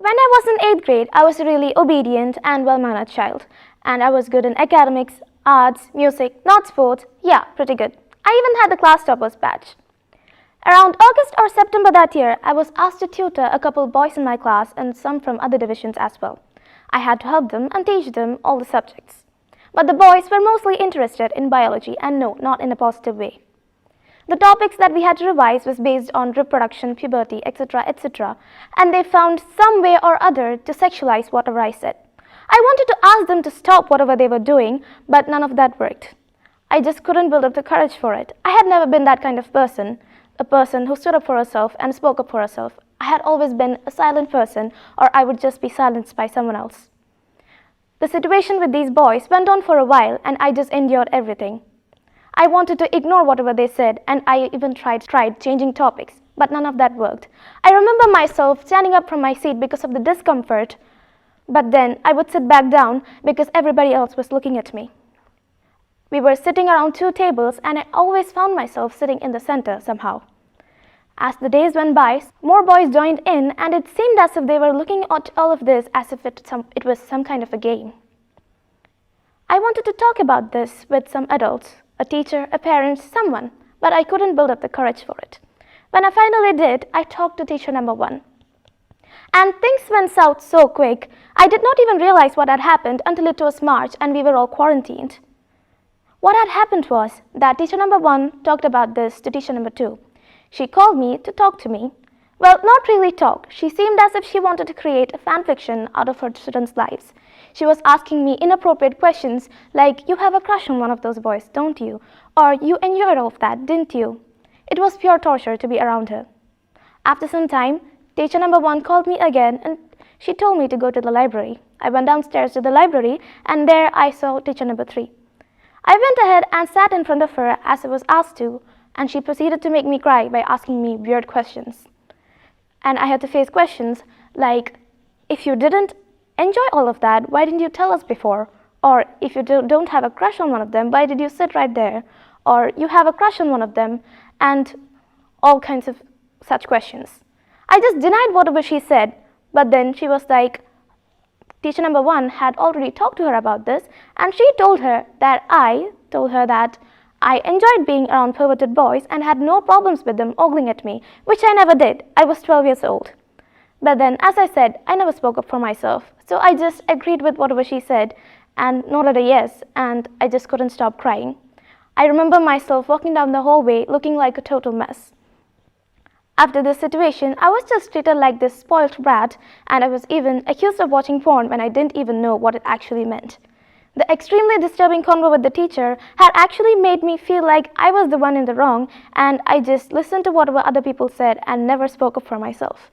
When I was in 8th grade, I was a really obedient and well-mannered child, and I was good in academics, arts, music, not sports, yeah, pretty good. I even had the class topper's badge. Around August or September that year, I was asked to tutor a couple boys in my class and some from other divisions as well. I had to help them and teach them all the subjects. But the boys were mostly interested in biology and no, not in a positive way. The topics that we had to revise was based on reproduction, puberty, etc., and they found some way or other to sexualize whatever I said. I wanted to ask them to stop whatever they were doing, but none of that worked. I just couldn't build up the courage for it. I had never been that kind of person, a person who stood up for herself and spoke up for herself. I had always been a silent person, or I would just be silenced by someone else. The situation with these boys went on for a while, and I just endured everything. I wanted to ignore whatever they said, and I even tried changing topics, but none of that worked. I remember myself standing up from my seat because of the discomfort, but then I would sit back down because everybody else was looking at me. We were sitting around 2 tables, and I always found myself sitting in the center somehow. As the days went by, more boys joined in, and it seemed as if they were looking at all of this as if it was some kind of a game. I wanted to talk about this with some adults, a teacher, a parent, someone, but I couldn't build up the courage for it. When I finally did, I talked to teacher number 1. And things went south so quick, I did not even realize what had happened until it was March and we were all quarantined. What had happened was that teacher number 1 talked about this to teacher number 2. She called me to talk to me. Well, not really talk. She seemed as if she wanted to create a fan fiction out of her students' lives. She was asking me inappropriate questions like, you have a crush on one of those boys, don't you? Or you enjoyed all of that, didn't you? It was pure torture to be around her. After some time, teacher number 1 called me again and she told me to go to the library. I went downstairs to the library and there I saw teacher number 3. I went ahead and sat in front of her as I was asked to, and she proceeded to make me cry by asking me weird questions. And I had to face questions like, if you didn't enjoy all of that, why didn't you tell us before? Or if you don't have a crush on one of them, why did you sit right there? Or you have a crush on one of them, and all kinds of such questions. I just denied whatever she said, but then she was like, teacher number 1 had already talked to her about this, and she told her that I enjoyed being around perverted boys and had no problems with them ogling at me, which I never did. I was 12 years old. But then, as I said, I never spoke up for myself, so I just agreed with whatever she said and nodded a yes, and I just couldn't stop crying. I remember myself walking down the hallway looking like a total mess. After this situation, I was just treated like this spoiled brat, and I was even accused of watching porn when I didn't even know what it actually meant. The extremely disturbing convo with the teacher had actually made me feel like I was the one in the wrong, and I just listened to whatever other people said and never spoke up for myself.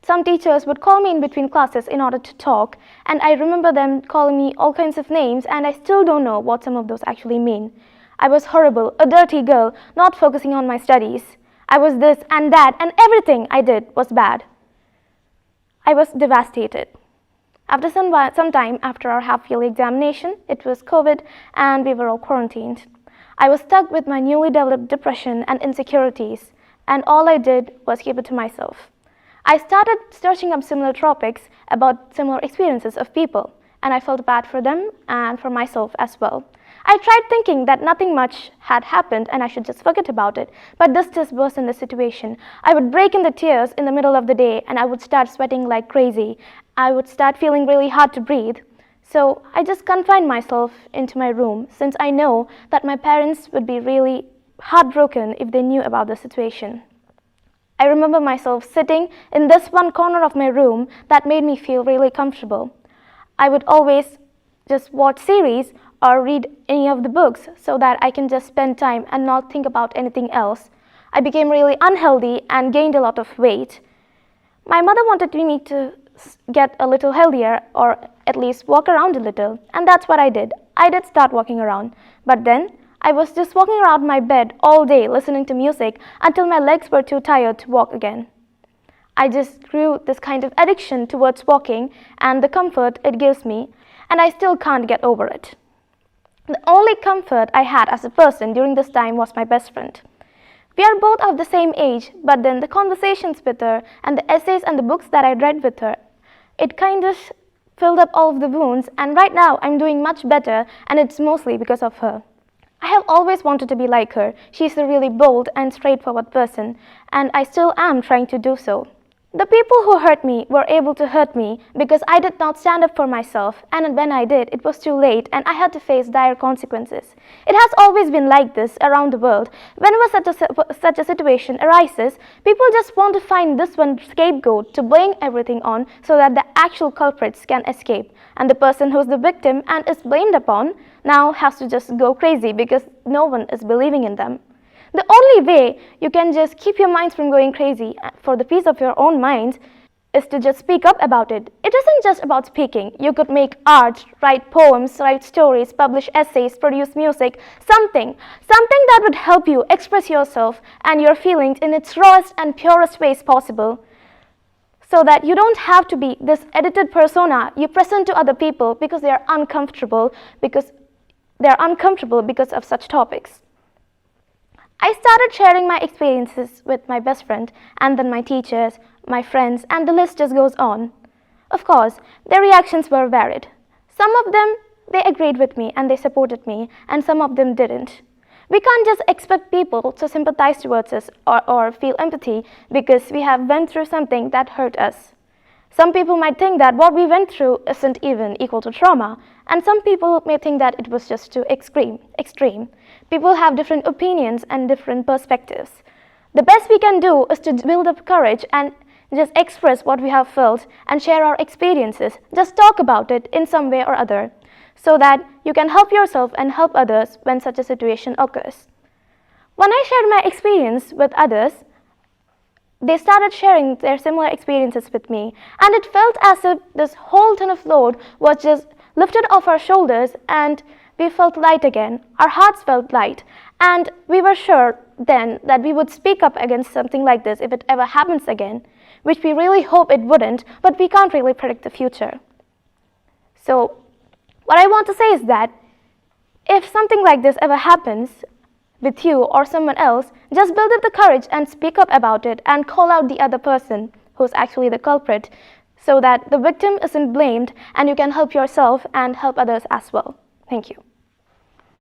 Some teachers would call me in between classes in order to talk, and I remember them calling me all kinds of names, and I still don't know what some of those actually mean. I was horrible, a dirty girl, not focusing on my studies. I was this and that, and everything I did was bad. I was devastated. After some time after our half-yearly examination, it was COVID and we were all quarantined. I was stuck with my newly developed depression and insecurities, and all I did was keep it to myself. I started searching up similar topics about similar experiences of people, and I felt bad for them and for myself as well. I tried thinking that nothing much had happened and I should just forget about it, but this just worsened the situation. I would break into tears in the middle of the day and I would start sweating like crazy. I would start feeling really hard to breathe. So I just confined myself into my room since I know that my parents would be really heartbroken if they knew about the situation. I remember myself sitting in this one corner of my room that made me feel really comfortable. I would always just watch series or read any of the books so that I can just spend time and not think about anything else. I became really unhealthy and gained a lot of weight. My mother wanted me to get a little healthier or at least walk around a little, and that's what I did. I did start walking around, but then I was just walking around my bed all day listening to music until my legs were too tired to walk again. I just grew this kind of addiction towards walking and the comfort it gives me, and I still can't get over it. The only comfort I had as a person during this time was my best friend. We are both of the same age, but then the conversations with her and the essays and the books that I read with her It kind of filled up all of the wounds, and right now I'm doing much better, and it's mostly because of her. I have always wanted to be like her. She's a really bold and straightforward person, and I still am trying to do so. The people who hurt me were able to hurt me because I did not stand up for myself, and when I did, it was too late and I had to face dire consequences. It has always been like this around the world. Whenever such a situation arises, people just want to find this one scapegoat to blame everything on so that the actual culprits can escape. And the person who's the victim and is blamed upon now has to just go crazy because no one is believing in them. The only way you can just keep your minds from going crazy for the peace of your own minds is to just speak up about it. It isn't just about speaking. You could make art, write poems, write stories, publish essays, produce music, something that would help you express yourself and your feelings in its rawest and purest ways possible, so that you don't have to be this edited persona you present to other people because they are uncomfortable because of such topics. I started sharing my experiences with my best friend, and then my teachers, my friends, and the list just goes on. Of course, their reactions were varied. Some of them, they agreed with me and they supported me, and some of them didn't. We can't just expect people to sympathize towards us or feel empathy because we have went through something that hurt us. Some people might think that what we went through isn't even equal to trauma, and some people may think that it was just too extreme. People have different opinions and different perspectives. The best we can do is to build up courage and just express what we have felt and share our experiences. Just talk about it in some way or other, so that you can help yourself and help others when such a situation occurs. When I shared my experience with others, they started sharing their similar experiences with me, and it felt as if this whole ton of load was just lifted off our shoulders, and we felt light again. Our hearts felt light, and we were sure then that we would speak up against something like this if it ever happens again, which we really hope it wouldn't, but we can't really predict the future. So what I want to say is that if something like this ever happens with you or someone else, just build up the courage and speak up about it and call out the other person who's actually the culprit, so that the victim isn't blamed and you can help yourself and help others as well. Thank you.